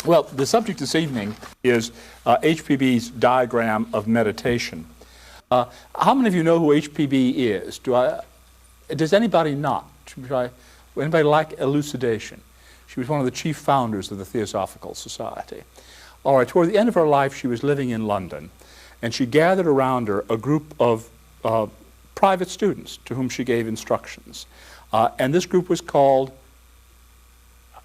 Well, the subject this evening is HPB's diagram of meditation. How many of you know who HPB is? Does anybody not? Anybody like elucidation? She was one of the chief founders of the Theosophical Society. All right, toward the end of her life, she was living in London, and she gathered around her a group of private students to whom she gave instructions. And this group was called,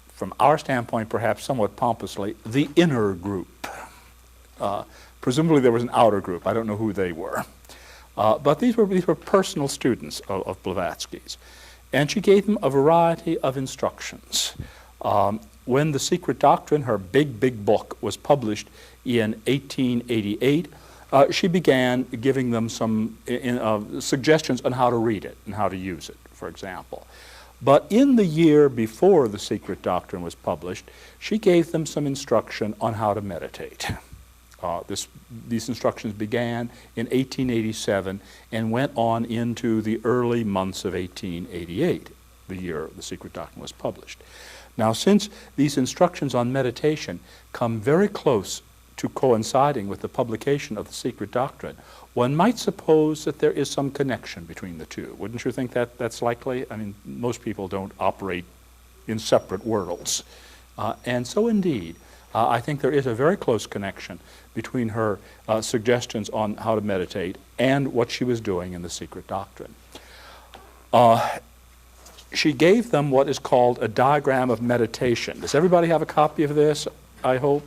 from our standpoint perhaps somewhat pompously, the inner group. Presumably there was an outer group. I don't know who they were. But these were personal students of Blavatsky's. And she gave them a variety of instructions. When The Secret Doctrine, her big book, was published in 1888, she began giving them some suggestions on how to read it and how to use it, for example. But in the year before The Secret Doctrine was published, she gave them some instruction on how to meditate. These instructions began in 1887 and went on into the early months of 1888, the year The Secret Doctrine was published. Now, since these instructions on meditation come very close to coinciding with the publication of The Secret Doctrine, one might suppose that there is some connection between the two. Wouldn't you think that that's likely? I mean, most people don't operate in separate worlds. And so indeed, I think there is a very close connection between her suggestions on how to meditate and what she was doing in The Secret Doctrine. She gave them what is called a diagram of meditation. Does everybody have a copy of this, I hope?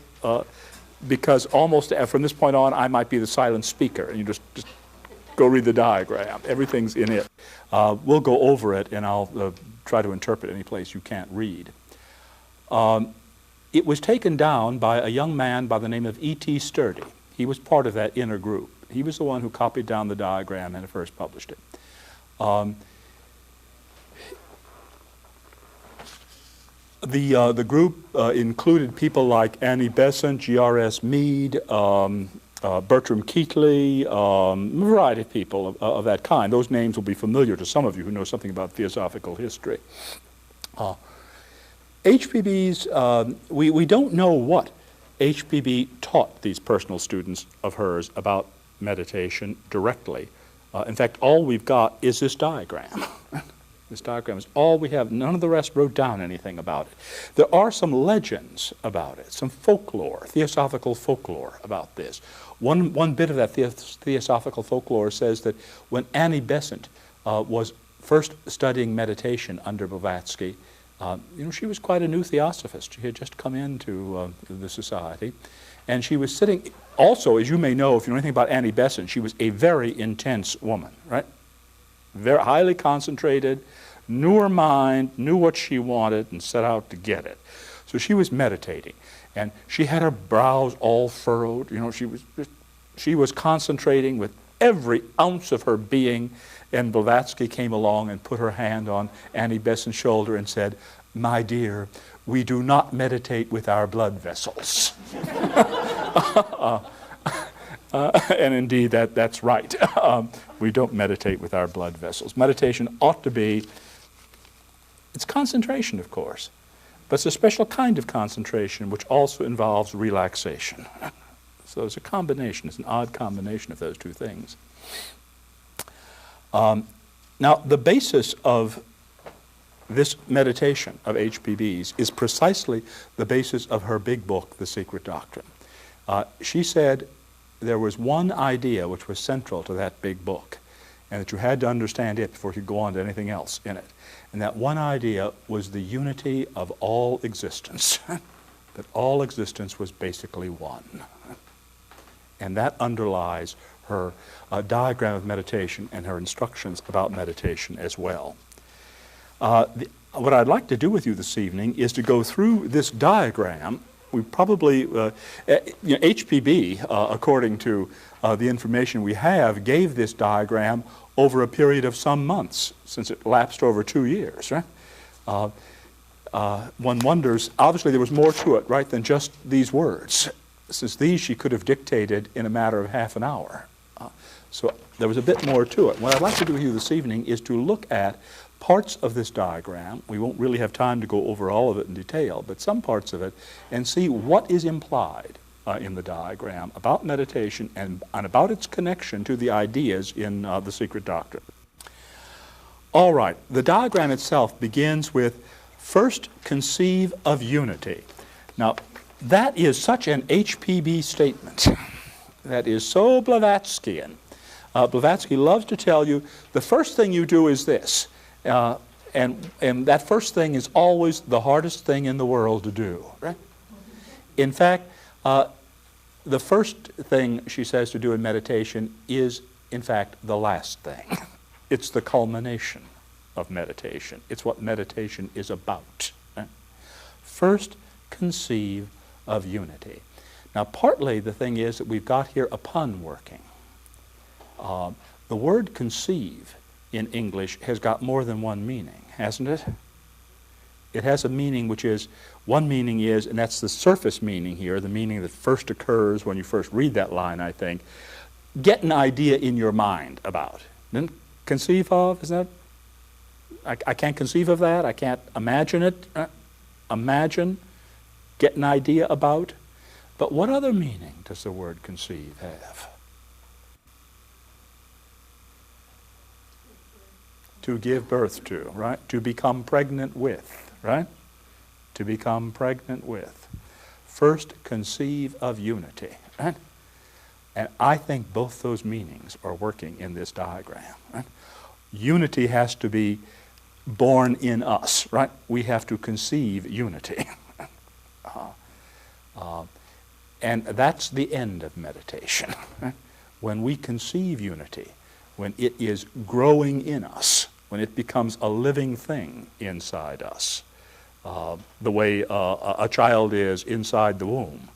Because almost from this point on, I might be the silent speaker, and you just go read the diagram. Everything's in it. We'll go over it, and I'll try to interpret any place you can't read. It was taken down by a young man by the name of E.T. Sturdy. He was part of that inner group. He was the one who copied down the diagram and first published it. The group included people like Annie Besant, G.R.S. Mead, Bertram Keatley, a variety of people of that kind. Those names will be familiar to some of you who know something about theosophical history. HPB's, we don't know what HPB taught these personal students of hers about meditation directly. In fact, all we've got is this diagram. This diagram is all we have. None of the rest wrote down anything about it. There are some legends about it, some folklore, theosophical folklore about this. One bit of that theosophical folklore says that when Annie Besant was first studying meditation under Blavatsky, she was quite a new theosophist. She had just come into the society. And she was sitting, also, as you may know, if you know anything about Annie Besant, she was a very intense woman, right? Very highly concentrated, knew her mind, knew what she wanted, and set out to get it. So she was meditating, and she had her brows all furrowed. She was concentrating with every ounce of her being, and Blavatsky came along and put her hand on Annie Besant's shoulder and said, "My dear, we do not meditate with our blood vessels." And indeed, that's right. We don't meditate with our blood vessels. Meditation ought to be, it's concentration, of course, but it's a special kind of concentration which also involves relaxation. So it's a combination, it's an odd combination of those two things. Now, the basis of this meditation of HPB's is precisely the basis of her big book, The Secret Doctrine. She said there was one idea which was central to that big book, and that you had to understand it before you could go on to anything else in it. And that one idea was the unity of all existence, that all existence was basically one. And that underlies her diagram of meditation and her instructions about meditation as well. What I'd like to do with you this evening is to go through this diagram. We probably, HPB, according to the information we have, gave this diagram over a period of some months, since it lapsed over 2 years, right? One wonders, obviously there was more to it, right, than just these words, since these she could have dictated in a matter of half an hour. So there was a bit more to it. What I'd like to do with you this evening is to look at parts of this diagram. We won't really have time to go over all of it in detail, but some parts of it, and see what is implied in the diagram about meditation and about its connection to the ideas in The Secret Doctrine. All right, the diagram itself begins with, first conceive of unity. Now, that is such an HPB statement. That is so Blavatskyan. Blavatsky loves to tell you, the first thing you do is this. And that first thing is always the hardest thing in the world to do, right? In fact, the first thing she says to do in meditation is, in fact, the last thing. It's the culmination of meditation. It's what meditation is about. Right? First, conceive of unity. Now, partly the thing is that we've got here a pun working. The word conceive in English has got more than one meaning, hasn't it? It has a meaning which is, one meaning is, and that's the surface meaning here, the meaning that first occurs when you first read that line, I think, get an idea in your mind about. Then conceive of, isn't that? I can't conceive of that, I can't imagine it. Imagine, get an idea about. But what other meaning does the word conceive have? To give birth to, right? To become pregnant with, right? To become pregnant with. First, conceive of unity, right? And I think both those meanings are working in this diagram, right? Unity has to be born in us, right? We have to conceive unity. And that's the end of meditation. Right? When we conceive unity, when it is growing in us, when it becomes a living thing inside us, the way a child is inside the womb,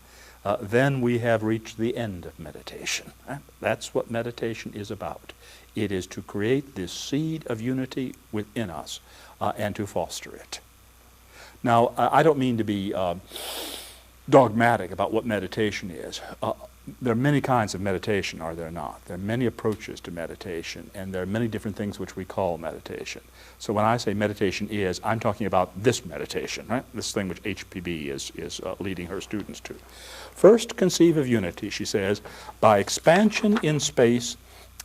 then we have reached the end of meditation. Right? That's what meditation is about. It is to create this seed of unity within us and to foster it. Now, I don't mean to be dogmatic about what meditation is. There are many kinds of meditation, are there not? There are many approaches to meditation, and there are many different things which we call meditation. So when I say meditation is, I'm talking about this meditation, right? This thing which HPB is leading her students to. First, conceive of unity, she says, by expansion in space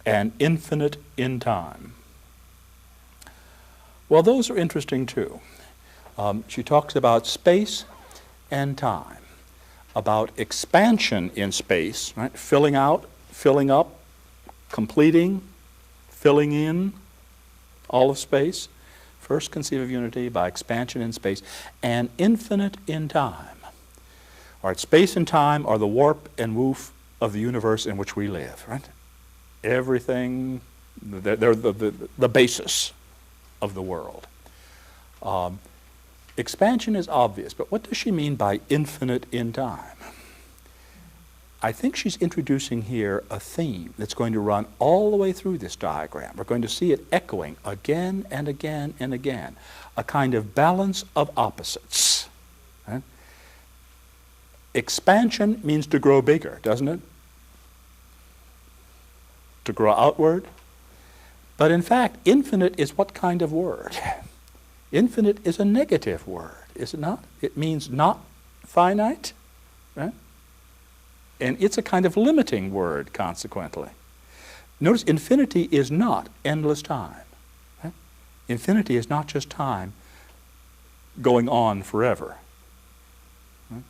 and infinite in time. Well, those are interesting too. She talks about space and time, about expansion in space, right? Filling out, filling up, completing, filling in all of space. First, conceive of unity by expansion in space and infinite in time. All right, space and time are the warp and woof of the universe in which we live, right? Everything, they're the basis of the world. Expansion is obvious, but what does she mean by infinite in time? I think she's introducing here a theme that's going to run all the way through this diagram. We're going to see it echoing again and again and again, a kind of balance of opposites. Right? Expansion means to grow bigger, doesn't it? To grow outward. But in fact, infinite is what kind of word? Infinite is a negative word, is it not? It means not finite, right? And it's a kind of limiting word, consequently. Notice infinity is not endless time. Right? Infinity is not just time going on forever. Right?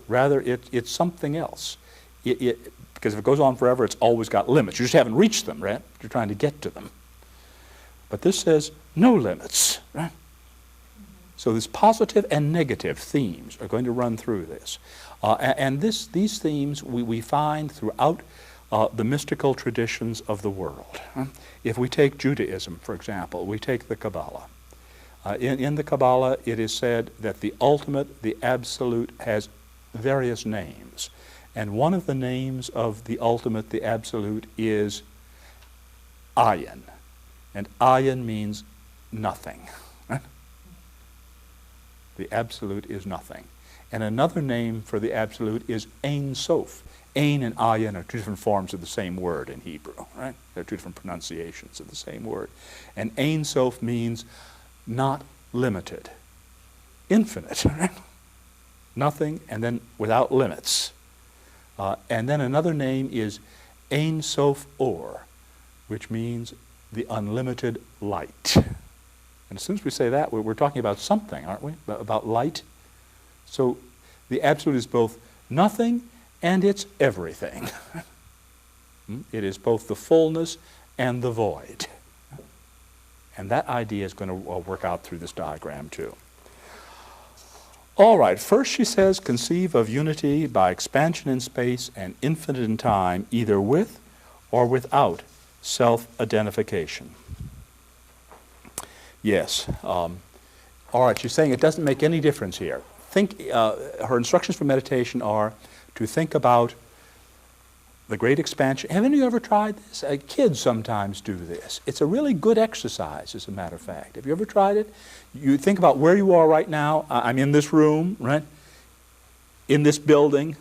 Rather, it's something else. Because if it goes on forever, it's always got limits. You just haven't reached them, right? You're trying to get to them. But this says no limits, right? So this positive and negative themes are going to run through this. And these themes we find throughout the mystical traditions of the world. If we take Judaism, for example, we take the Kabbalah. In the Kabbalah, it is said that the ultimate, the absolute, has various names. And one of the names of the ultimate, the absolute, is Ayin. And Ayin means nothing. Right? The absolute is nothing. And another name for the absolute is Ein Sof. Ein and Ayin are two different forms of the same word in Hebrew, right? They're two different pronunciations of the same word. And Ein Sof means not limited, infinite, right? Nothing, and then without limits. And then another name is Ein Sof Or, which means the unlimited light. And as soon as we say that, we're talking about something, aren't we? About light. So the absolute is both nothing and it's everything. It is both the fullness and the void. And that idea is going to work out through this diagram too. All right, first she says, conceive of unity by expansion in space and infinite in time, either with or without self-identification. Yes. All right, she's saying it doesn't make any difference here. Her instructions for meditation are to think about the great expansion. Haven't you ever tried this? Kids sometimes do this. It's a really good exercise, as a matter of fact. Have you ever tried it? You think about where you are right now. I'm in this room, right? In this building.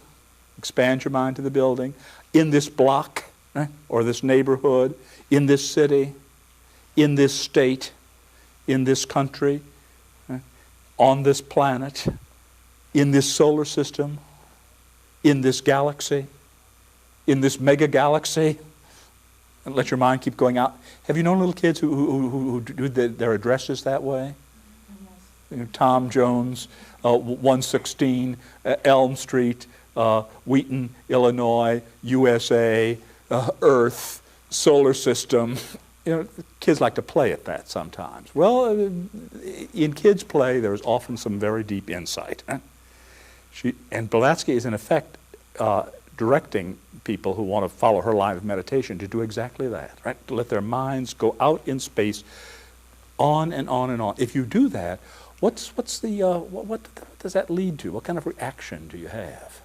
Expand your mind to the building. In this block, right? Or this neighborhood. In this city. In this state. In this country. Right? On this planet. In this solar system. In this galaxy. In this mega galaxy, and let your mind keep going out. Have you known little kids who do their addresses that way? Yes. You know, Tom Jones, 116 Elm Street, Wheaton, Illinois, USA, Earth, solar system. You know, kids like to play at that sometimes. Well, in kids' play, there's often some very deep insight. And Blavatsky is in effect directing people who want to follow her line of meditation to do exactly that, right? To let their minds go out in space, on and on and on. If you do that, what does that lead to? What kind of reaction do you have?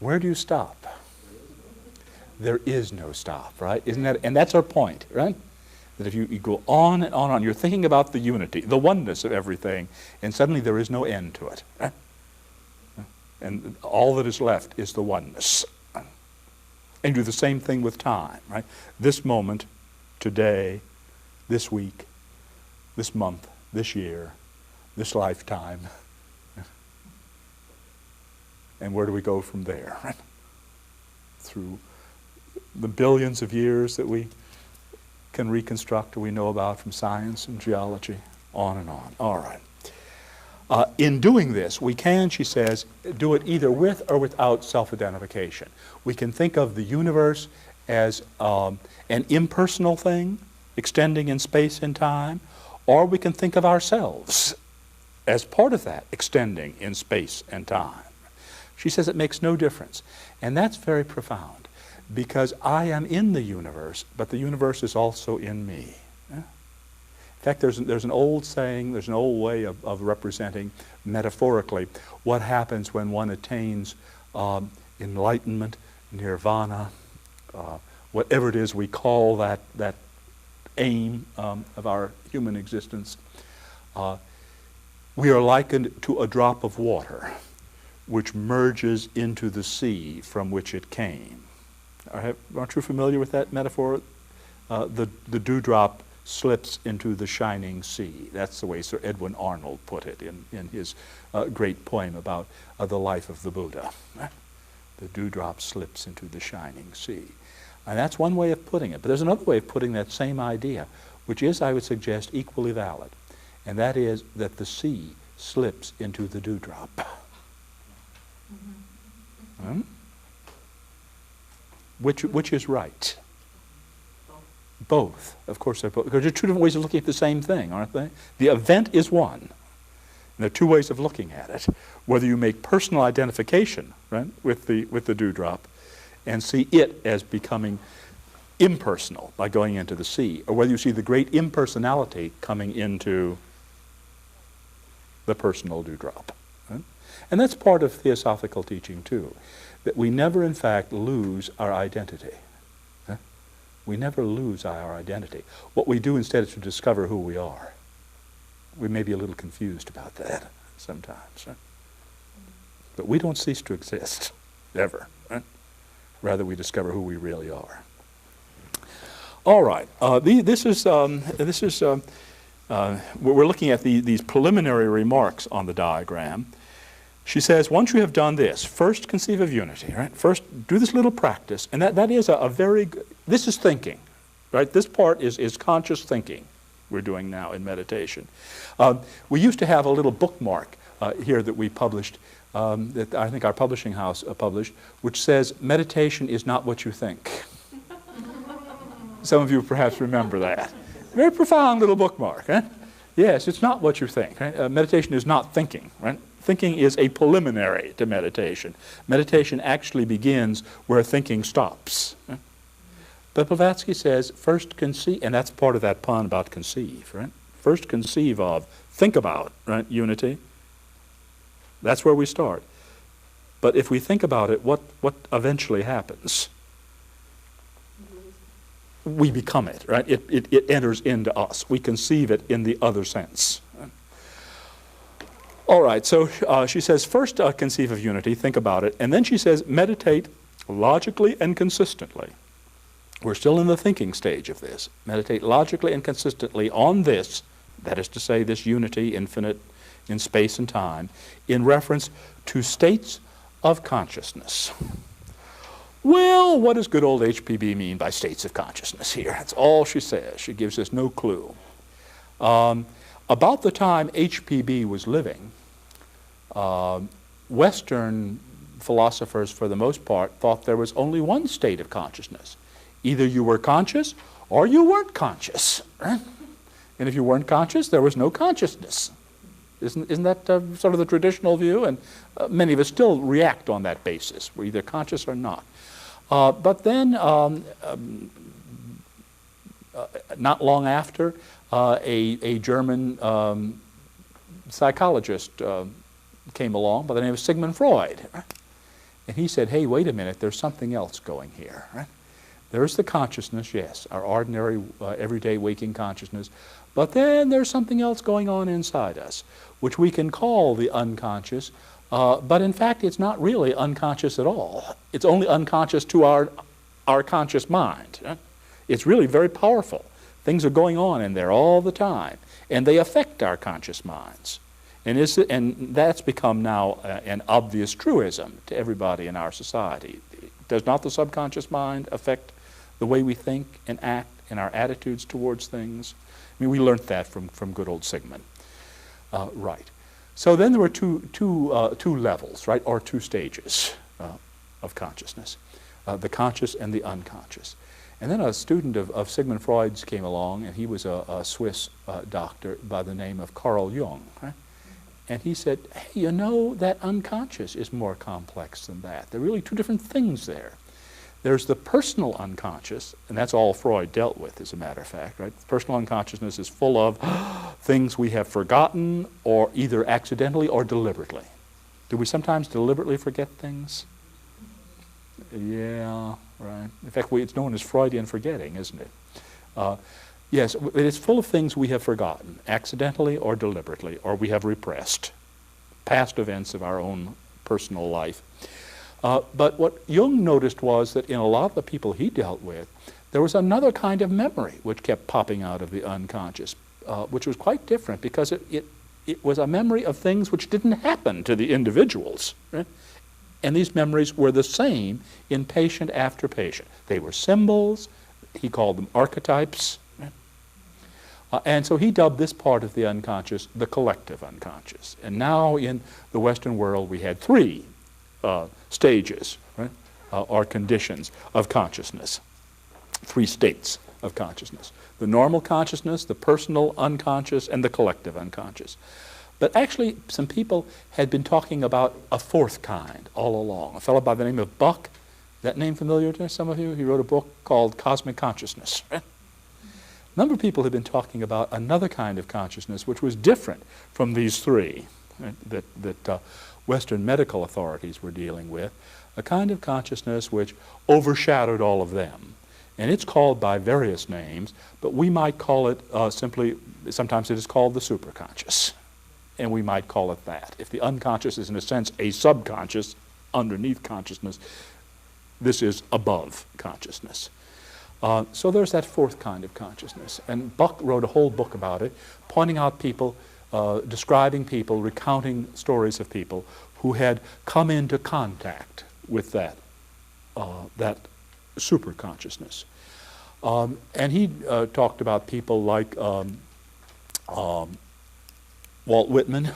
Where do you stop? There is no stop, right? Isn't that? And that's our point, right? That if you go on and on, you're thinking about the unity, the oneness of everything, and suddenly there is no end to it. Right? And all that is left is the oneness. And do the same thing with time, right? This moment, today, this week, this month, this year, this lifetime. And where do we go from there? Right? Through the billions of years that we can reconstruct or we know about from science and geology, on and on. All right. In doing this, we can, she says, do it either with or without self-identification. We can think of the universe as an impersonal thing, extending in space and time, or we can think of ourselves as part of that, extending in space and time. She says it makes no difference. And that's very profound, because I am in the universe, but the universe is also in me. In fact, there's an old saying, there's an old way of representing metaphorically what happens when one attains enlightenment, nirvana, whatever it is we call that aim of our human existence. We are likened to a drop of water which merges into the sea from which it came. Aren't you familiar with that metaphor? The dewdrop slips into the shining sea. That's the way Sir Edwin Arnold put it in his great poem about the life of the Buddha. The dewdrop slips into the shining sea. And that's one way of putting it. But there's another way of putting that same idea, which is, I would suggest, equally valid. And that is that the sea slips into the dewdrop. Hmm? Which is right? Both. Of course they're both. Because there are two different ways of looking at the same thing, aren't they? The event is one. And there are two ways of looking at it. Whether you make personal identification, right, with the dewdrop and see it as becoming impersonal by going into the sea, or whether you see the great impersonality coming into the personal dewdrop. Right? And that's part of theosophical teaching too, that we never in fact lose our identity. We never lose our identity. What we do instead is to discover who we are. We may be a little confused about that sometimes. Right? But we don't cease to exist, ever. Right? Rather, we discover who we really are. All right. We're looking at these preliminary remarks on the diagram. She says, once you have done this, first conceive of unity, right? First, do this little practice, and that is a very good, this is thinking, right? This part is conscious thinking we're doing now in meditation. We used to have a little bookmark here that we published, that I think our publishing house published, which says, meditation is not what you think. Some of you perhaps remember that. Very profound little bookmark, right? Yes, it's not what you think. Right? Meditation is not thinking, right? Thinking is a preliminary to meditation. Meditation actually begins where thinking stops. Right? But Blavatsky says, first conceive, and that's part of that pun about conceive, right? First conceive of, think about, right, unity. That's where we start. But if we think about it, what eventually happens? We become it, right? It enters into us. We conceive it in the other sense. All right, so she says, first conceive of unity, think about it, and then she says, meditate logically and consistently. We're still in the thinking stage of this. Meditate logically and consistently on this, that is to say, this unity, infinite in space and time, in reference to states of consciousness. Well, what does good old HPB mean by states of consciousness here? That's all she says. She gives us no clue. About the time HPB was living, Western philosophers, for the most part, thought there was only one state of consciousness. Either you were conscious or you weren't conscious. Right? And if you weren't conscious, there was no consciousness. Isn't that sort of the traditional view? And many of us still react on that basis. We're either conscious or not. But then, not long after, a German psychologist came along by the name of Sigmund Freud. Right? And he said, hey, wait a minute, there's something else going here. Right? There's the consciousness, yes, our ordinary, everyday waking consciousness. But then there's something else going on inside us, which we can call the unconscious. But in fact, it's not really unconscious at all. It's only unconscious to our conscious mind. Right? It's really very powerful. Things are going on in there all the time, and they affect our conscious minds. And that's become now an obvious truism to everybody in our society. Does not the subconscious mind affect the way we think and act and our attitudes towards things? I mean, we learned that from good old Sigmund. Right. So then there were two levels, right, or two stages of consciousness, the conscious and the unconscious. And then a student of Sigmund Freud's came along, and he was a Swiss doctor by the name of Carl Jung. Right? And he said, hey, you know, that unconscious is more complex than that. There are really two different things there. There's the personal unconscious, and that's all Freud dealt with, as a matter of fact. Right? Personal unconsciousness is full of things we have forgotten, or either accidentally or deliberately. Do we sometimes deliberately forget things? Yeah, right. In fact, it's known as Freudian forgetting, isn't it? Yes, it's full of things we have forgotten, accidentally or deliberately, or we have repressed, past events of our own personal life. But what Jung noticed was that in a lot of the people he dealt with, there was another kind of memory which kept popping out of the unconscious, which was quite different because it was a memory of things which didn't happen to the individuals. Right? And these memories were the same in patient after patient. They were symbols. He called them archetypes. Right? And so he dubbed this part of the unconscious the collective unconscious. And now in the Western world we had three stages, right, or conditions of consciousness, three states of consciousness. The normal consciousness, the personal unconscious, and the collective unconscious. But actually, some people had been talking about a fourth kind all along. A fellow by the name of Buck, that name familiar to some of you? He wrote a book called Cosmic Consciousness. Right? A number of people had been talking about another kind of consciousness which was different from these three, right, that Western medical authorities were dealing with, a kind of consciousness which overshadowed all of them. And it's called by various names, but we might call it simply, sometimes it is called the superconscious. And we might call it that. If the unconscious is in a sense a subconscious underneath consciousness, this is above consciousness. So there's that fourth kind of consciousness. And Buck wrote a whole book about it, pointing out people, describing people, recounting stories of people who had come into contact with that superconsciousness. And he talked about people like Walt Whitman,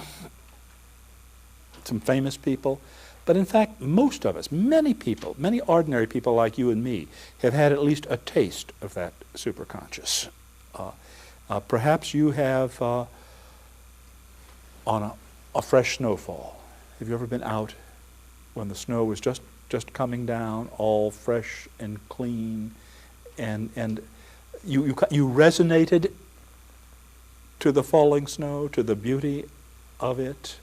some famous people. But in fact, most of us, many people, many ordinary people like you and me, have had at least a taste of that superconscious. Perhaps you have on a fresh snowfall. Have you ever been out when the snow was just coming down, all fresh and clean, and you resonated to the falling snow, to the beauty of it?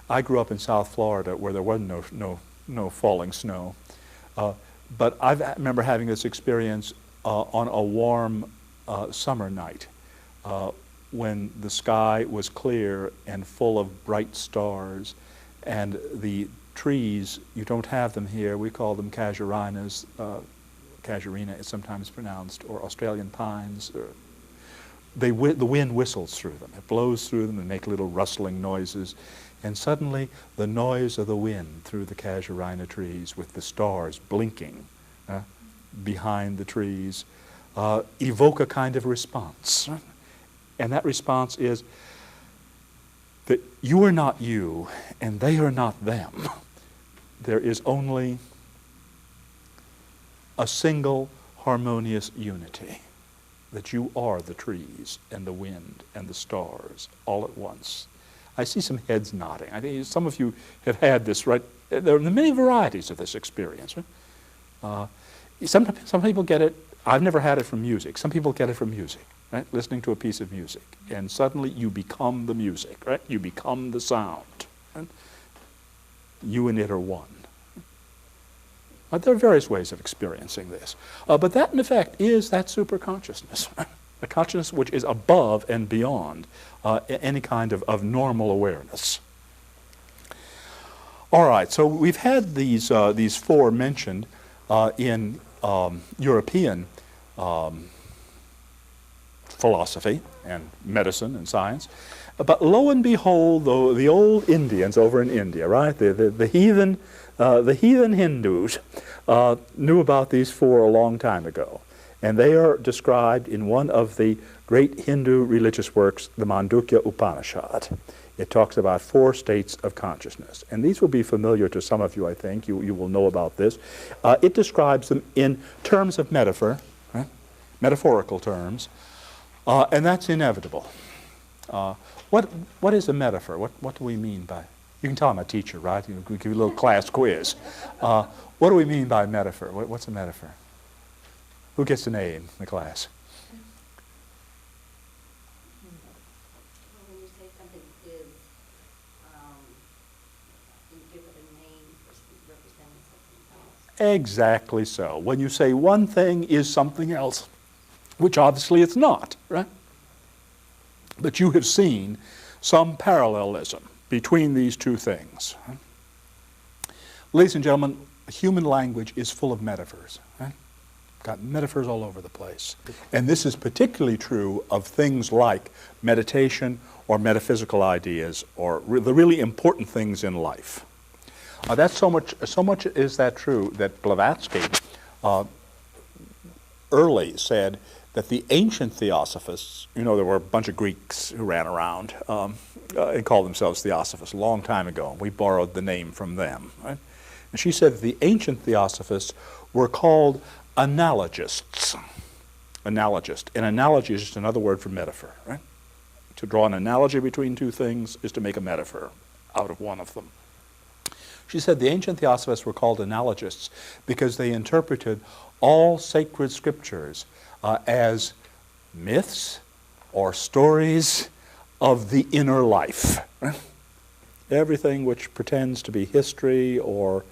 I grew up in South Florida where there was no falling snow, but I remember having this experience on a warm summer night when the sky was clear and full of bright stars, and the trees, you don't have them here, we call them casuarinas, casuarina is sometimes pronounced, or Australian pines. The wind whistles through them. It blows through them and make little rustling noises. And suddenly the noise of the wind through the casuarina trees with the stars blinking behind the trees evoke a kind of response. And that response is that you are not you and they are not them. There is only a single harmonious unity. That you are the trees and the wind and the stars all at once. I see some heads nodding. I think some of you have had this, right? There are many varieties of this experience. Right? Some people get it. I've never had it from music. Some people get it from music, right? Listening to a piece of music. And suddenly you become the music, right? You become the sound. Right? You and it are one. There are various ways of experiencing this. But that, in effect, is that superconsciousness. A consciousness which is above and beyond any kind of normal awareness. All right, so we've had these four mentioned in European philosophy and medicine and science. But lo and behold, though, the old Indians over in India, right, the heathen Hindus knew about these four a long time ago. And they are described in one of the great Hindu religious works, the Mandukya Upanishad. It talks about four states of consciousness. And these will be familiar to some of you, I think. You will know about this. It describes them in terms of metaphor, right? Metaphorical terms. And that's inevitable. What is a metaphor? What do we mean by? You can tell I'm a teacher, right? We give you a little class quiz. What do we mean by metaphor? What's a metaphor? Who gets an A in the class? When you say something is, you give it a name for representing something else. Exactly so. When you say one thing is something else, which obviously it's not, right? But you have seen some parallelism between these two things. Right? Ladies and gentlemen, human language is full of metaphors. Right? Got metaphors all over the place. And this is particularly true of things like meditation or metaphysical ideas or the really important things in life. That's so much is that true that Blavatsky early said that the ancient theosophists, you know, there were a bunch of Greeks who ran around and called themselves theosophists a long time ago, and we borrowed the name from them. Right? And she said that the ancient theosophists were called analogists. Analogist. An analogy is just another word for metaphor. Right? To draw an analogy between two things is to make a metaphor out of one of them. She said the ancient theosophists were called analogists because they interpreted all sacred scriptures as myths or stories of the inner life. Everything which pretends to be history or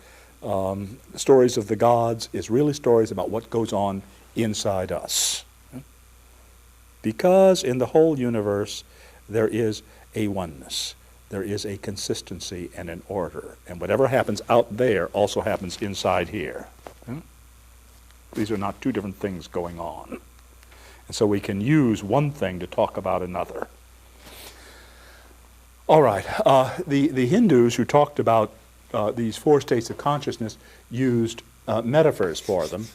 stories of the gods is really stories about what goes on inside us. Because in the whole universe there is a oneness, there is a consistency and an order, and whatever happens out there also happens inside here. These are not two different things going on. And so we can use one thing to talk about another. All right, the Hindus who talked about these four states of consciousness used metaphors for them.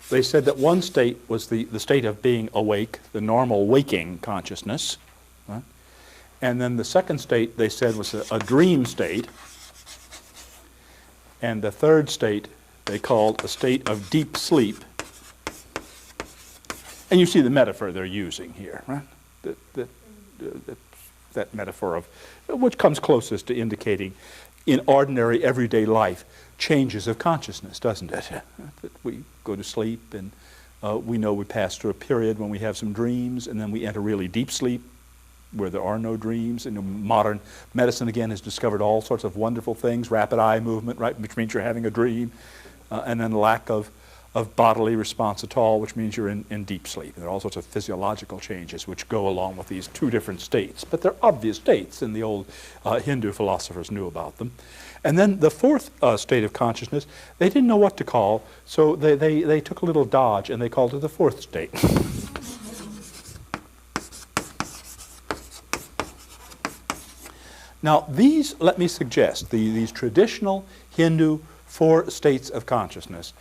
They said that one state was the state of being awake, the normal waking consciousness. Right? And then the second state, they said, was a dream state. And the third state, they called a state of deep sleep. And you see the metaphor they're using here, right? That metaphor of, which comes closest to indicating in ordinary everyday life changes of consciousness, doesn't it? That we go to sleep and we know we pass through a period when we have some dreams, and then we enter really deep sleep where there are no dreams. And modern medicine again has discovered all sorts of wonderful things, rapid eye movement, right, which means you're having a dream, and then lack of bodily response at all, which means you're in deep sleep. And there are all sorts of physiological changes which go along with these two different states. But they're obvious states, and the old Hindu philosophers knew about them. And then the fourth state of consciousness, they didn't know what to call, so they took a little dodge and they called it the fourth state. Now these, let me suggest, these traditional Hindu four states of consciousness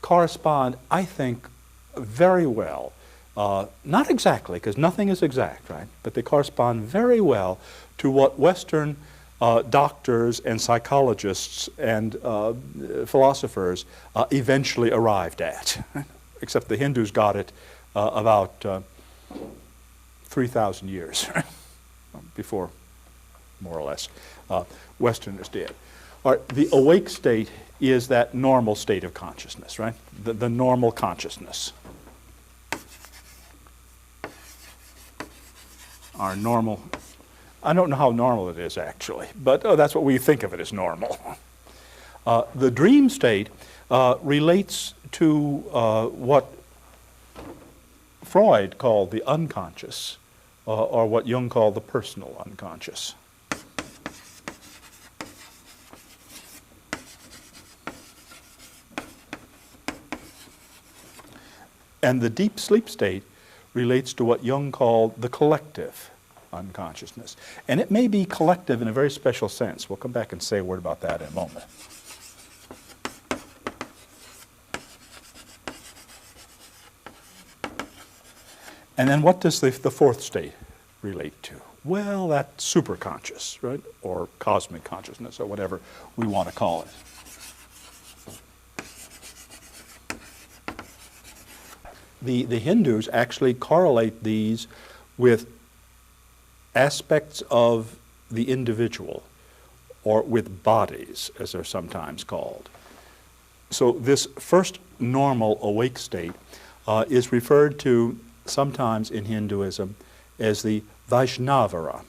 correspond, I think, very well, not exactly, because nothing is exact, right? But they correspond very well to what Western doctors and psychologists and philosophers eventually arrived at, except the Hindus got it about 3,000 years before, more or less, Westerners did. All right, the awake state is that normal state of consciousness, right? The normal consciousness. Our normal, I don't know how normal it is actually, but that's what we think of it as normal. The dream state relates to what Freud called the unconscious, or what Jung called the personal unconscious. And the deep sleep state relates to what Jung called the collective unconsciousness. And it may be collective in a very special sense. We'll come back and say a word about that in a moment. And then what does the fourth state relate to? Well, that's superconscious, right? Or cosmic consciousness, or whatever we want to call it. The Hindus actually correlate these with aspects of the individual, or with bodies, as they're sometimes called. So this first normal awake state is referred to sometimes in Hinduism as the Vaishnavara,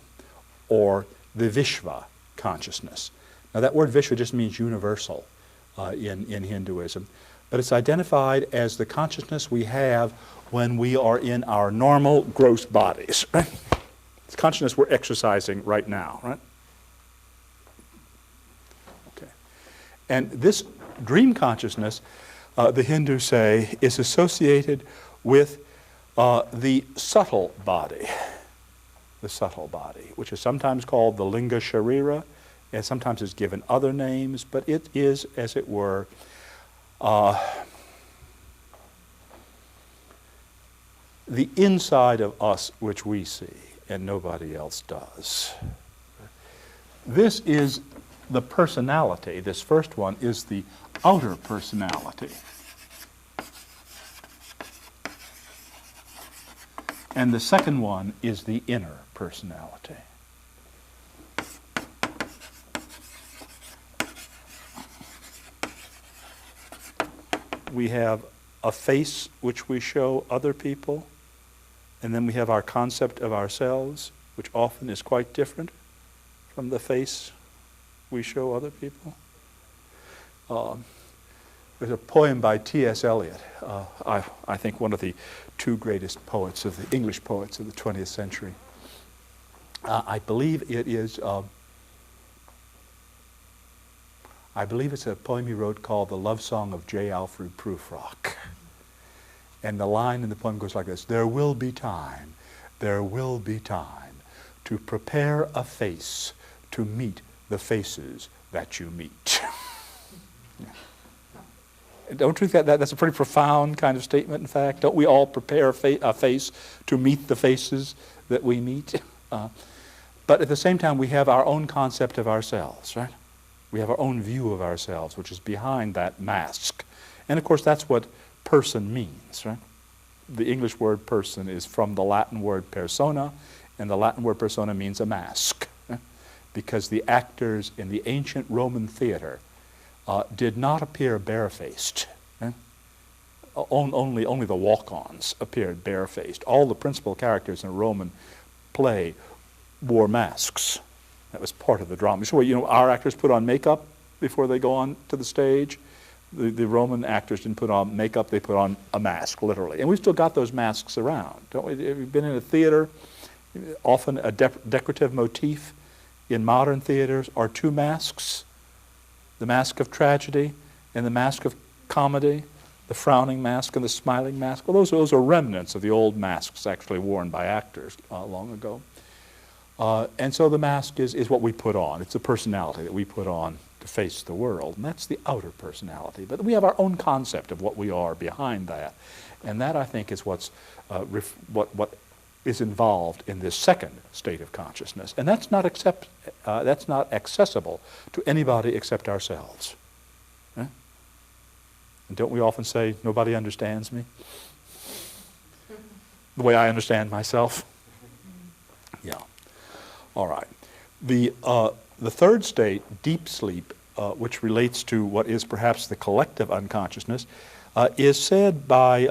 or the Vishva consciousness. Now that word Vishva just means universal in Hinduism. But it's identified as the consciousness we have when we are in our normal, gross bodies. Right? It's consciousness we're exercising right now, right? Okay. And this dream consciousness, the Hindus say, is associated with the subtle body, which is sometimes called the Linga Sharira, and sometimes is given other names, but it is, as it were, the inside of us which we see and nobody else does. This is the personality. This first one is the outer personality. And the second one is the inner personality. We have a face which we show other people, and then we have our concept of ourselves, which often is quite different from the face we show other people. There's a poem by T.S. Eliot, I think one of the two greatest poets of the English poets of the 20th century. I believe it is, I believe it's a poem he wrote called The Love Song of J. Alfred Prufrock. And the line in the poem goes like this: there will be time to prepare a face to meet the faces that you meet. Don't you think that's a pretty profound kind of statement, in fact? Don't we all prepare a face to meet the faces that we meet? But at the same time, we have our own concept of ourselves, right? We have our own view of ourselves, which is behind that mask. And of course, that's what person means, right? The English word person is from the Latin word persona, and the Latin word persona means a mask, right? Because the actors in the ancient Roman theater did not appear barefaced. Eh? Only the walk-ons appeared barefaced. All the principal characters in a Roman play wore masks. That was part of the drama. So, you know, our actors put on makeup before they go on to the stage. The Roman actors didn't put on makeup, they put on a mask, literally. And we've still got those masks around, don't we? Have you been in a theater? Often a decorative motif in modern theaters are two masks: the mask of tragedy and the mask of comedy, the frowning mask and the smiling mask. Well, those are remnants of the old masks actually worn by actors long ago. And so the mask is what we put on. It's a personality that we put on to face the world, and that's the outer personality. But we have our own concept of what we are behind that, and that, I think, is what is involved in this second state of consciousness. And that's not accessible to anybody except ourselves. Eh? And don't we often say, nobody understands me the way I understand myself? Yeah. All right. The third state, deep sleep, which relates to what is perhaps the collective unconsciousness, is said by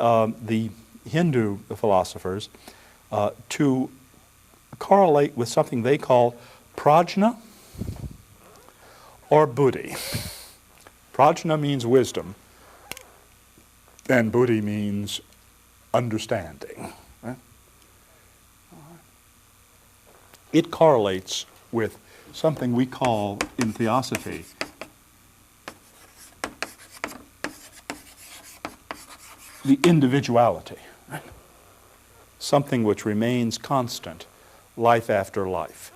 the Hindu philosophers to correlate with something they call prajna or buddhi. Prajna means wisdom, and buddhi means understanding. Right? It correlates with something we call in theosophy the individuality. Something which remains constant life after life.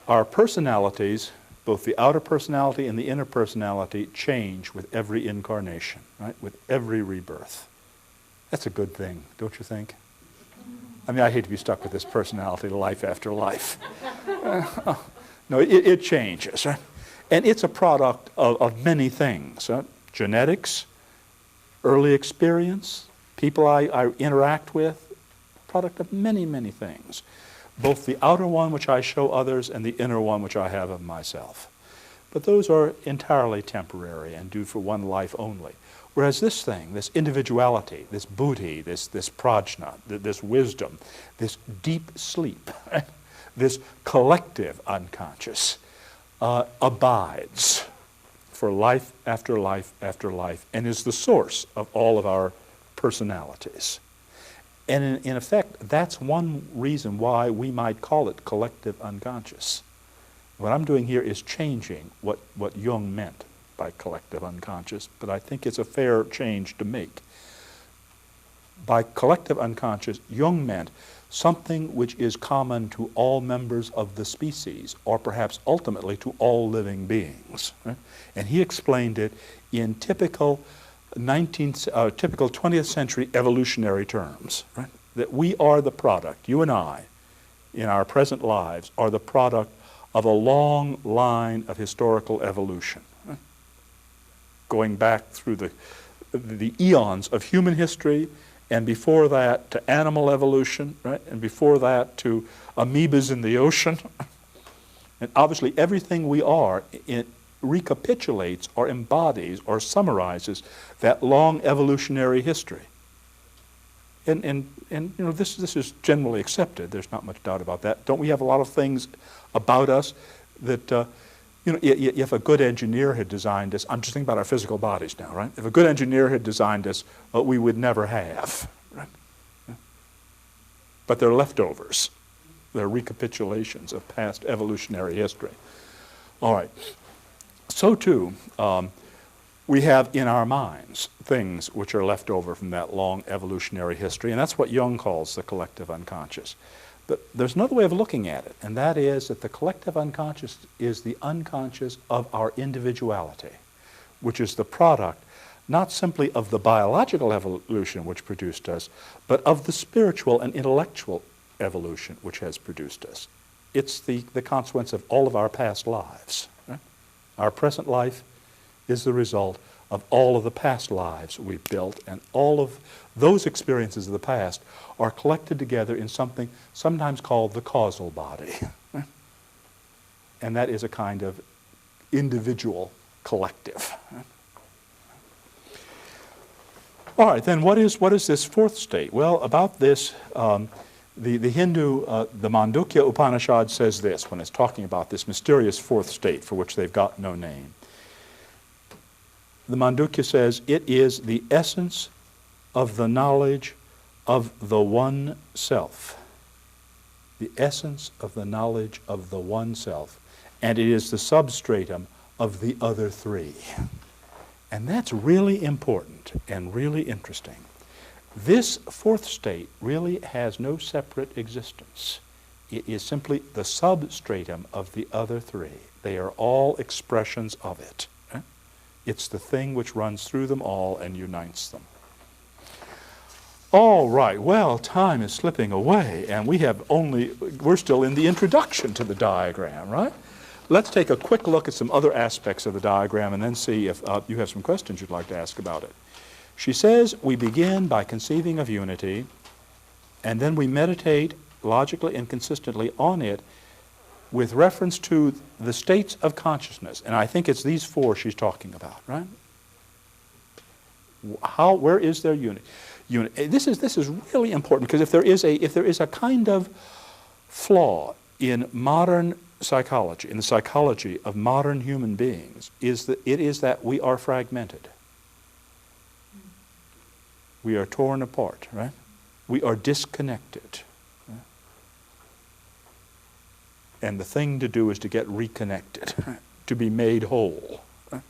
Our personalities, both the outer personality and the inner personality, change with every incarnation, right? With every rebirth. That's a good thing, don't you think? I mean, I hate to be stuck with this personality life after life. No, it changes, right? And it's a product of many things. Right? Genetics, early experience, people I interact with, product of many, many things. Both the outer one which I show others and the inner one which I have of myself. But those are entirely temporary and due for one life only. Whereas this thing, this individuality, this buddhi, this prajna, this wisdom, this deep sleep, this collective unconscious, abides for life after life after life and is the source of all of our personalities. And in effect, that's one reason why we might call it collective unconscious. What I'm doing here is changing what Jung meant by collective unconscious, but I think it's a fair change to make. By collective unconscious, Jung meant something which is common to all members of the species, or perhaps ultimately to all living beings. Right? And he explained it in typical 20th century evolutionary terms, right? That we are the product, you and I, in our present lives, are the product of a long line of historical evolution, right? Going back through the eons of human history, and before that to animal evolution, right? And before that to amoebas in the ocean. And obviously everything we are recapitulates or embodies or summarizes that long evolutionary history. And you know, this is generally accepted. There's not much doubt about that. Don't we have a lot of things about us that You know, if a good engineer had designed this, I'm just thinking about our physical bodies now, right? If a good engineer had designed this, we would never have, right? But they're leftovers. They're recapitulations of past evolutionary history. All right. So too, we have in our minds things which are left over from that long evolutionary history, and that's what Jung calls the collective unconscious. But there's another way of looking at it, and that is that the collective unconscious is the unconscious of our individuality, which is the product not simply of the biological evolution which produced us, but of the spiritual and intellectual evolution which has produced us. It's the consequence of all of our past lives. Right? Our present life is the result of all of the past lives we've built, and all of those experiences of the past are collected together in something sometimes called the causal body. And that is a kind of individual collective. All right, then what is this fourth state? Well, about this, the Hindu, the Mandukya Upanishad says this when it's talking about this mysterious fourth state for which they've got no name. The Mandukya says, it is the essence of the knowledge of the one self. The essence of the knowledge of the one self. And it is the substratum of the other three. And that's really important and really interesting. This fourth state really has no separate existence. It is simply the substratum of the other three. They are all expressions of it. It's the thing which runs through them all and unites them. All right, well, time is slipping away, and we're still in the introduction to the diagram, right? Let's take a quick look at some other aspects of the diagram and then see if you have some questions you'd like to ask about it. She says we begin by conceiving of unity, and then we meditate logically and consistently on it with reference to the states of consciousness. And I think it's these four she's talking about, right? Where is there unity? This is really important, because if there is a kind of flaw in modern psychology, in the psychology of modern human beings, it is that we are fragmented. We are torn apart, right? We are disconnected. Right? And the thing to do is to get reconnected, right? To be made whole, right?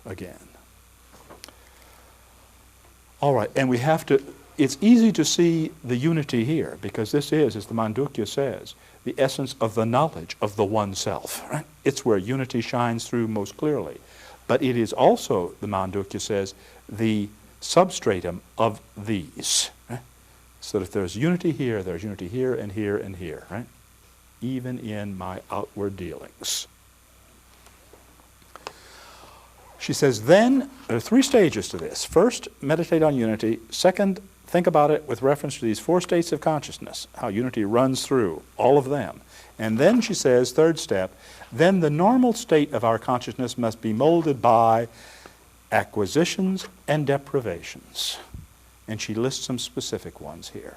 Again. All right, and we have to, it's easy to see the unity here, because this is, as the Mandukya says, the essence of the knowledge of the one self, right? It's where unity shines through most clearly. But it is also, the Mandukya says, the substratum of these. Right? So that if there's unity here, there's unity here and here and here, right? Even in my outward dealings. She says, then, there are three stages to this. First, meditate on unity. Second, think about it with reference to these four states of consciousness, how unity runs through all of them. And then she says, third step, then the normal state of our consciousness must be molded by acquisitions and deprivations. And she lists some specific ones here.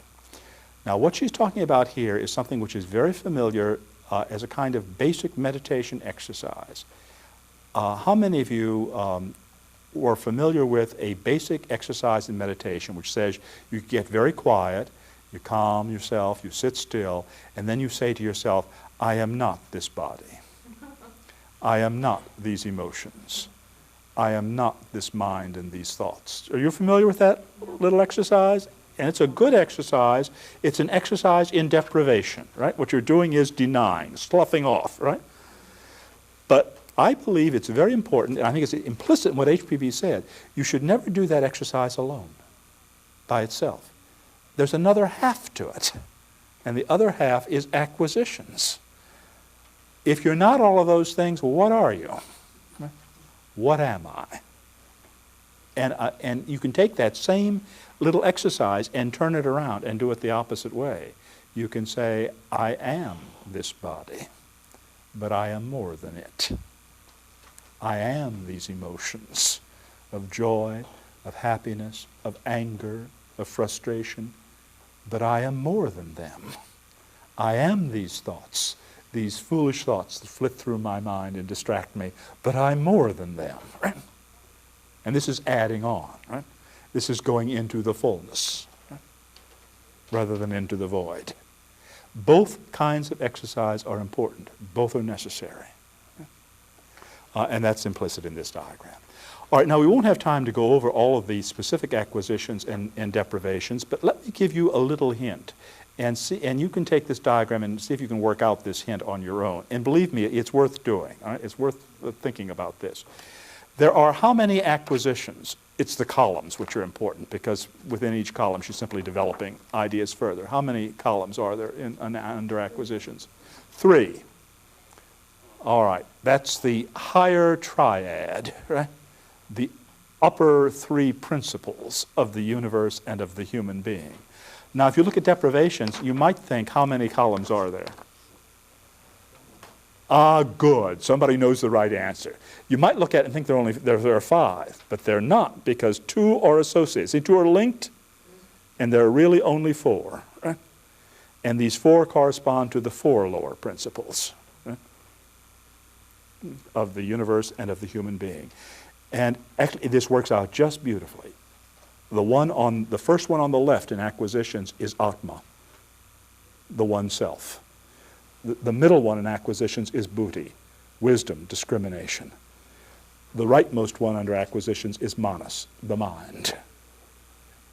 Now, what she's talking about here is something which is very familiar as a kind of basic meditation exercise. How many of you were familiar with a basic exercise in meditation which says you get very quiet, you calm yourself, you sit still, and then you say to yourself, I am not this body. I am not these emotions. I am not this mind and these thoughts. Are you familiar with that little exercise? And it's a good exercise. It's an exercise in deprivation, right? What you're doing is denying, sloughing off, right? But I believe it's very important, and I think it's implicit in what HPB said, you should never do that exercise alone, by itself. There's another half to it, and the other half is acquisitions. If you're not all of those things, what are you? What am I? And you can take that same little exercise and turn it around and do it the opposite way. You can say, I am this body, but I am more than it. I am these emotions of joy, of happiness, of anger, of frustration, but I am more than them. I am these thoughts. these foolish thoughts that flit through my mind and distract me, but I'm more than them. Right? And this is adding on. Right? This is going into the fullness, right? Rather than into the void. Both kinds of exercise are important. Both are necessary. And that's implicit in this diagram. All right, now we won't have time to go over all of these specific acquisitions and deprivations, but let me give you a little hint. And you can take this diagram and see if you can work out this hint on your own. And believe me, it's worth doing. All right? It's worth thinking about this. There are how many acquisitions? It's the columns which are important, because within each column she's simply developing ideas further. How many columns are there under acquisitions? 3. All right, that's the higher triad, right? The upper 3 principles of the universe and of the human being. Now, if you look at deprivations, you might think, how many columns are there? Ah, good. Somebody knows the right answer. You might look at it and think there are 5, but they're not, because 2 are associated. See, 2 are linked, and there are really only 4. Right? And these 4 correspond to the 4 lower principles, right, of the universe and of the human being. And actually, this works out just beautifully. The first one on the left in acquisitions is Atma, the one self. The middle one in acquisitions is Buddhi, wisdom, discrimination. The rightmost one under acquisitions is Manas, the mind.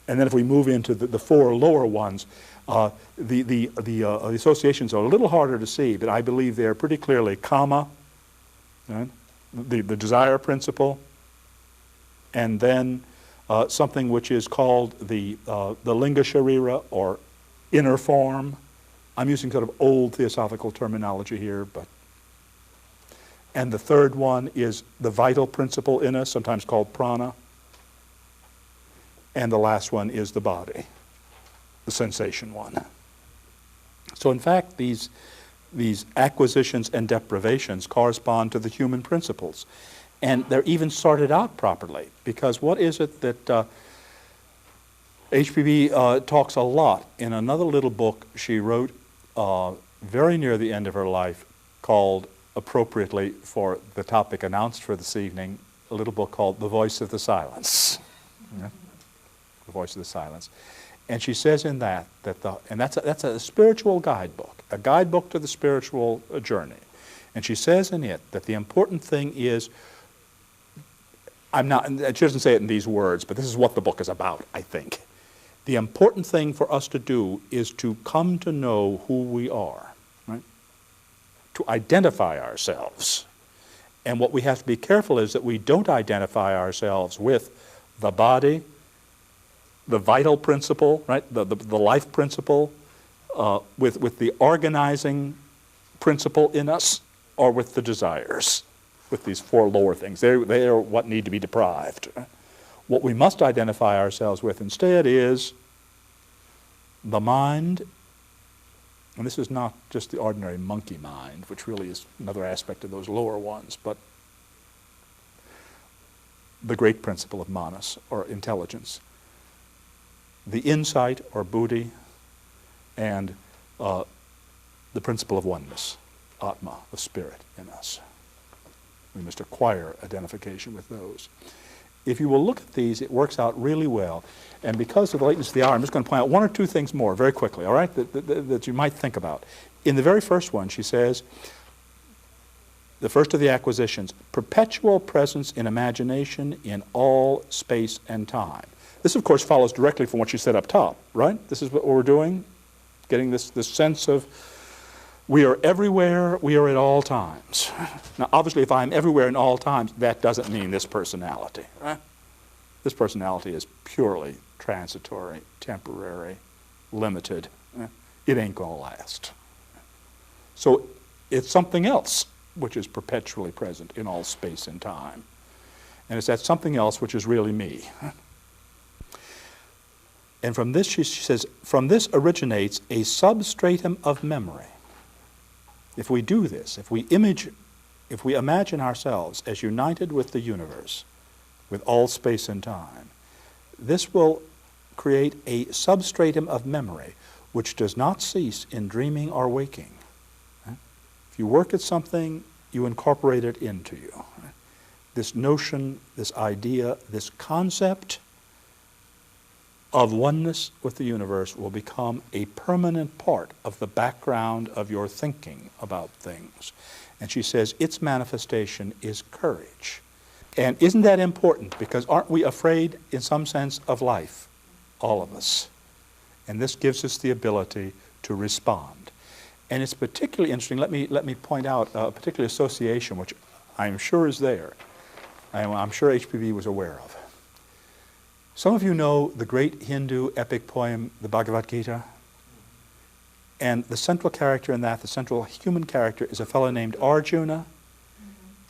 And then if we move into the 4 lower ones, the associations are a little harder to see, but I believe they are pretty clearly Kama, right? the desire principle, and then something which is called the Linga Sharira, or inner form. I'm using sort of old theosophical terminology here, and the third one is the vital principle in us, sometimes called prana. And the last one is the body, the sensation one. So in fact, these acquisitions and deprivations correspond to the human principles. And they're even sorted out properly, because what is it that HPB talks a lot in another little book she wrote very near the end of her life, called, appropriately for the topic announced for this evening, a little book called The Voice of the Silence. Yeah. The Voice of the Silence. And she says in that and that's a spiritual guidebook, a guidebook to the spiritual journey. And she says in it that the important thing is, she doesn't say it in these words, but this is what the book is about, I think. The important thing for us to do is to come to know who we are, right? To identify ourselves. And what we have to be careful is that we don't identify ourselves with the body, the vital principle, right? The life principle, with the organizing principle in us, or with the desires, with these 4 lower things. They are what need to be deprived. What we must identify ourselves with instead is the mind, and this is not just the ordinary monkey mind, which really is another aspect of those lower ones, but the great principle of manas, or intelligence, the insight, or buddhi, and the principle of oneness, atma, the spirit in us. We must acquire identification with those. If you will look at these, it works out really well. And because of the lateness of the hour, I'm just going to point out 1 or 2 things more very quickly, all right, that you might think about. In the very first one, she says, the first of the acquisitions, perpetual presence in imagination in all space and time. This, of course, follows directly from what she said up top, right? This is what we're doing, getting this sense of we are everywhere, we are at all times. Now, obviously, if I'm everywhere in all times, that doesn't mean this personality, right? This personality is purely transitory, temporary, limited. It ain't going to last. So it's something else which is perpetually present in all space and time. And it's that something else which is really me. And from this, she says, from this originates a substratum of memory. If we do this, if we imagine ourselves as united with the universe, with all space and time, this will create a substratum of memory which does not cease in dreaming or waking. If If you work at something, you incorporate it into you. This notion, this idea, this concept of oneness with the universe will become a permanent part of the background of your thinking about things. And she says its manifestation is courage. And isn't that important? Because aren't we afraid, in some sense, of life? All of us. And this gives us the ability to respond. And it's particularly interesting. Let me point out a particular association, which I'm sure is there. I'm sure HPB was aware of. Some of you know the great Hindu epic poem, the Bhagavad Gita. And the central character in that, the central human character, is a fellow named Arjuna.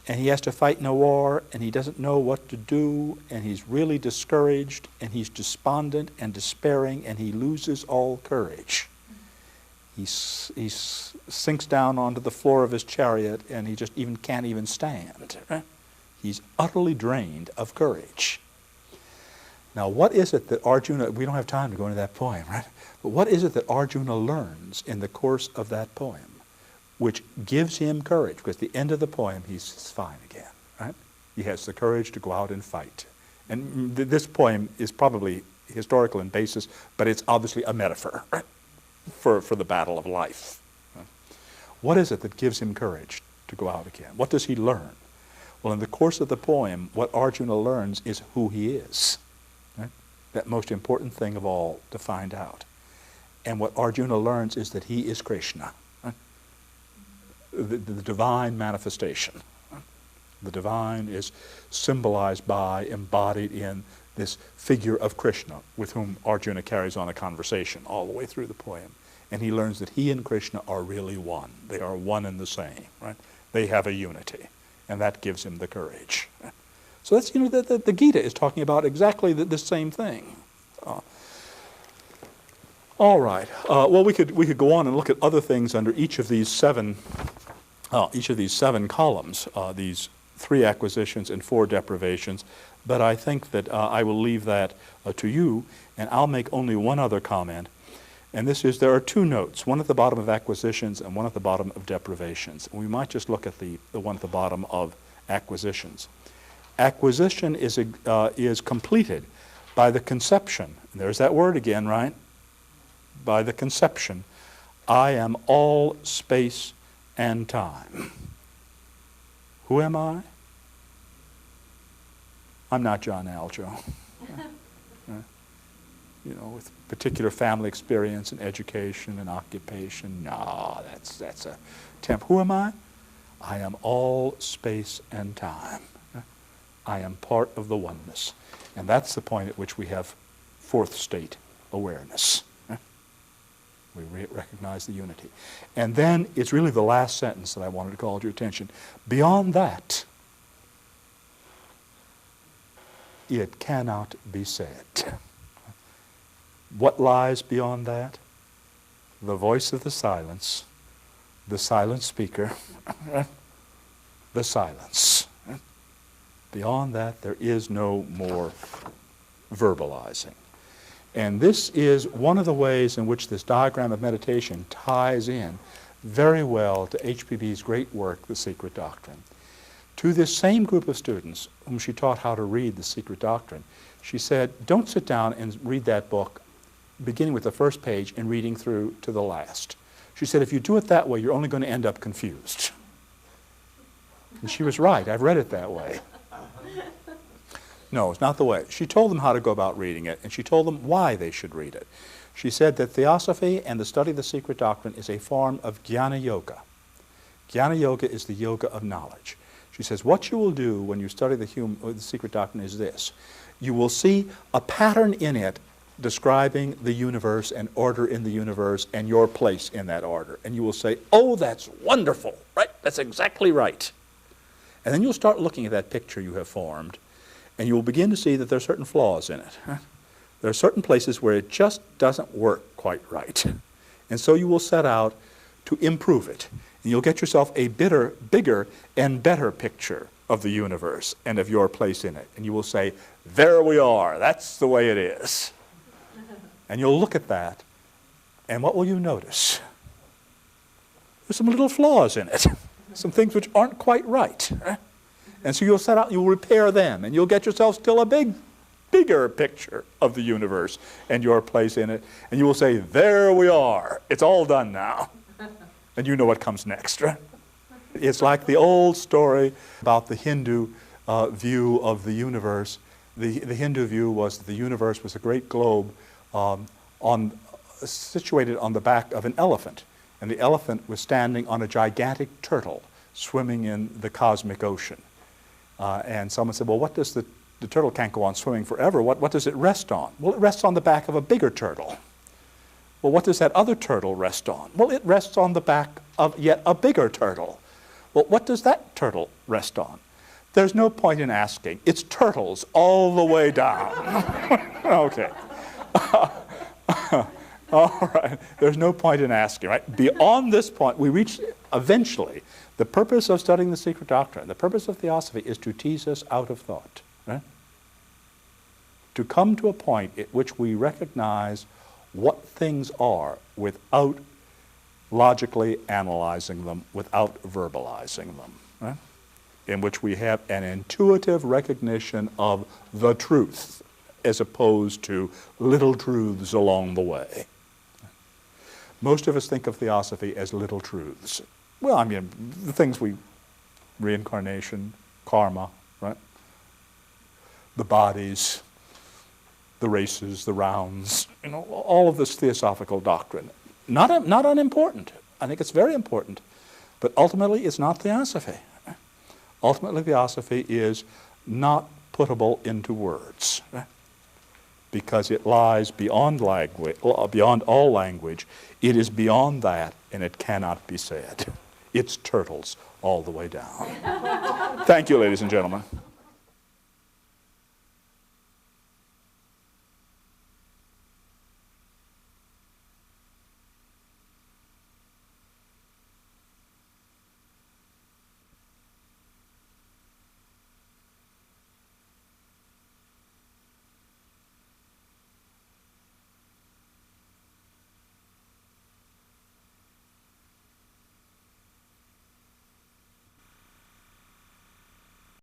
And he has to fight in a war, and he doesn't know what to do, and he's really discouraged, and he's despondent and despairing, and he loses all courage. He sinks down onto the floor of his chariot, and he just can't even stand. Right? He's utterly drained of courage. Now, what is it that Arjuna, we don't have time to go into that poem, right? But what is it that Arjuna learns in the course of that poem which gives him courage? Because at the end of the poem, he's fine again, right? He has the courage to go out and fight. And this poem is probably historical in basis, but it's obviously a metaphor, right? For the battle of life. What is it that gives him courage to go out again? What does he learn? Well, in the course of the poem, what Arjuna learns is who he is. Right? That most important thing of all to find out. And what Arjuna learns is that he is Krishna. Right? The divine manifestation. Right? The divine is symbolized by, embodied in this figure of Krishna with whom Arjuna carries on a conversation all the way through the poem. And he learns that he and Krishna are really one. They are one and the same. Right? They have a unity. And that gives him the courage. So that's, the Gita is talking about exactly the same thing. All right. Well, we could go on and look at other things under each of these seven columns, these 3 acquisitions and 4 deprivations. But I think that I will leave that to you, and I'll make only one other comment. And this is, there are 2 notes, one at the bottom of acquisitions and one at the bottom of deprivations. We might just look at the one at the bottom of acquisitions. Acquisition is completed by the conception. And there's that word again, right? By the conception. I am all space and time. Who am I? I'm not John Aljo. With particular family experience and education and occupation. No, that's a temp. Who am I? I am all space and time. I am part of the oneness. And that's the point at which we have 4th state awareness. We recognize the unity. And then it's really the last sentence that I wanted to call to your attention. Beyond that, it cannot be said. What lies beyond that? The voice of the silence, the silent speaker, the silence. Beyond that, there is no more verbalizing. And this is one of the ways in which this diagram of meditation ties in very well to HPB's great work, The Secret Doctrine. To this same group of students whom she taught how to read The Secret Doctrine, she said, don't sit down and read that book beginning with the first page and reading through to the last. She said, if you do it that way, you're only going to end up confused. And she was right. I've read it that way. No, it's not the way. She told them how to go about reading it, and she told them why they should read it. She said that theosophy and the study of the secret doctrine is a form of jnana yoga. Jnana yoga is the yoga of knowledge. She says, what you will do when you study the secret doctrine is this. You will see a pattern in it describing the universe and order in the universe and your place in that order. And you will say, oh, that's wonderful, right? That's exactly right. And then you'll start looking at that picture you have formed, and you will begin to see that there are certain flaws in it. There are certain places where it just doesn't work quite right. And so you will set out to improve it. And you'll get yourself a bigger and better picture of the universe and of your place in it. And you will say, there we are, that's the way it is. And you'll look at that, and what will you notice? there's some little flaws in it, some things which aren't quite right. And so you'll set out, you'll repair them, and you'll get yourself still a bigger picture of the universe and your place in it. And you will say, there we are. It's all done now. And you know what comes next, right? It's like the old story about the Hindu view of the universe. The Hindu view was that the universe was a great globe situated on the back of an elephant. And the elephant was standing on a gigantic turtle swimming in the cosmic ocean. And someone said, well, what does the turtle can't go on swimming forever. What does it rest on? Well, it rests on the back of a bigger turtle. Well, what does that other turtle rest on? Well, it rests on the back of yet a bigger turtle. Well, what does that turtle rest on? There's no point in asking. It's turtles all the way down. Okay. All right. There's no point in asking, right? Beyond this point, we reach eventually. The purpose of studying the secret doctrine, the purpose of theosophy is to tease us out of thought. Right? To come to a point at which we recognize what things are without logically analyzing them, without verbalizing them. Right? In which we have an intuitive recognition of the truth as opposed to little truths along the way. Most of us think of theosophy as little truths. Well, I mean, the things reincarnation, karma, right? The bodies, the races, the rounds, all of this theosophical doctrine. Not unimportant. I think it's very important. But ultimately, it's not theosophy. Ultimately, theosophy is not puttable into words, because it lies beyond language, beyond all language. It is beyond that, and it cannot be said. It's turtles all the way down. Thank you, ladies and gentlemen.